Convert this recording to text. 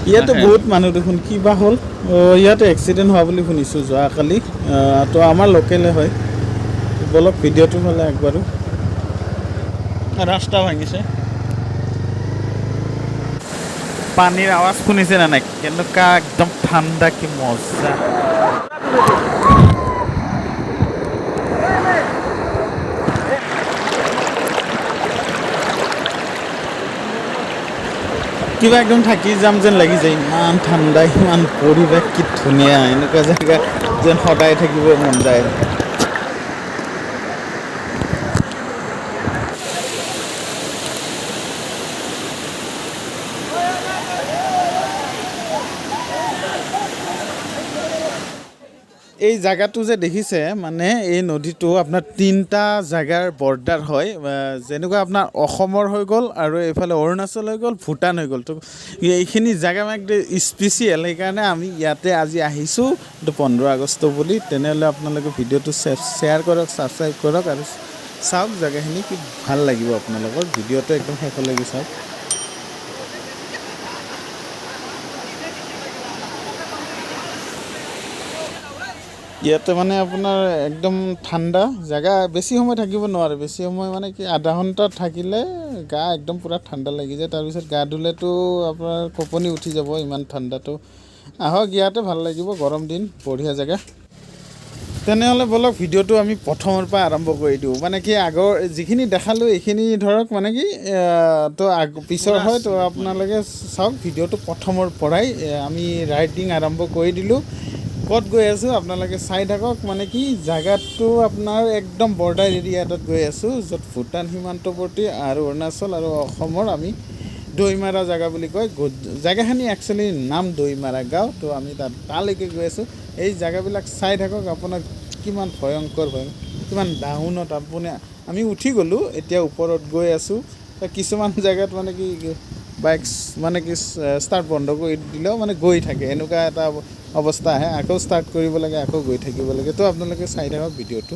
ইয়াতে বহুত মানুহ দেখোন কিবা হ'ল ইয়াতে এক্সিডেণ্ট হোৱা বুলি শুনিছোঁ যোৱাকালি তো আমাৰ লোকেলে হয় বলক ভিডিঅ'টো ফালে একবাৰো ৰাস্তা ভাঙিছে পানীৰ আৱাজ শুনিছে নে নাই কেনেকুৱা একদম ঠাণ্ডা কি মজা কিবা একদম থাকি যাম যেন লাগি যায় ইমান ঠাণ্ডা ইমান পৰিৱেশ কি ধুনীয়া এনেকুৱা জেগা যেন সদায় থাকিব মন যায় এই জায়গাটো যে দেখিছে মানে এই নদীটো আপোনাৰ তিনটা জায়গাৰ বৰ্ডাৰ হয় যেনেকুৱা আপোনাৰ অসমৰ হৈ গ'ল আৰু এইফালে অৰুণাচল হৈ গ'ল ভূটান হৈ গ'ল তো এইখিনি জায়গা মানে একদম স্পেচিয়েল সেইকাৰণে আমি ইয়াতে আজি আহিছোঁ 15 আগষ্ট বুলি তেনেহ'লে আপোনালোকে ভিডিঅ'টো শ্বেয়াৰ কৰক ছাবস্ক্ৰাইব কৰক আৰু চাওক জায়গাখিনি কি ভাল লাগিব আপোনালোকৰ ভিডিঅ'টো একদম শেষলৈকে চাওক ইয়াতে মানে আপোনাৰ একদম ঠাণ্ডা জায়গা বেছি সময় থাকিব নোৱাৰে বেছি সময় মানে কি আধা ঘণ্টা থাকিলে গা একদম পুৰা ঠাণ্ডা লাগি যায় তাৰপিছত গা ধুলেতো আপোনাৰ কঁপনি উঠি যাব ইমান ঠাণ্ডাটো আহক ইয়াতে ভাল লাগিব গৰম দিন বঢ়িয়া জেগা তেনেহ'লে বলক ভিডিঅ'টো আমি প্ৰথমৰ পৰা আৰম্ভ কৰি দিওঁ মানে কি আগৰ যিখিনি দেখালোঁ এইখিনি ধৰক মানে কি তো পিছৰ হয় তো আপোনালোকে চাওক ভিডিঅ'টো প্ৰথমৰ পৰাই আমি ৰাইডিং আৰম্ভ কৰি দিলোঁ ক'ত গৈ আছোঁ আপোনালোকে চাই থাকক মানে কি জাগাটো আপোনাৰ একদম বৰ্ডাৰ এৰিয়া এটাত গৈ আছোঁ য'ত ভূটান সীমান্তৱৰ্তী আৰু অৰুণাচল আৰু অসমৰ আমি দৈমাৰা জাগা বুলি কয় জাগাখিনি একচুৱেলি নাম দৈমাৰা গাঁও তো আমি তালৈকে গৈ আছোঁ এই জাগাবিলাক চাই থাকক আপোনাক কিমান ভয়ংকৰ কিমান ডাউনত আপুনি আমি উঠি গ'লোঁ এতিয়া ওপৰত গৈ আছোঁ কিছুমান জাগাত মানে কি বাইক মানে কি ষ্টাৰ্ট বন্ধ কৰি দিলেও মানে গৈ থাকে এনেকুৱা এটা অৱস্থা আহে আকৌ ষ্টাৰ্ট কৰিব লাগে আকৌ গৈ থাকিব লাগে তো আপোনালোকে চাই থাকক ভিডিঅ'টো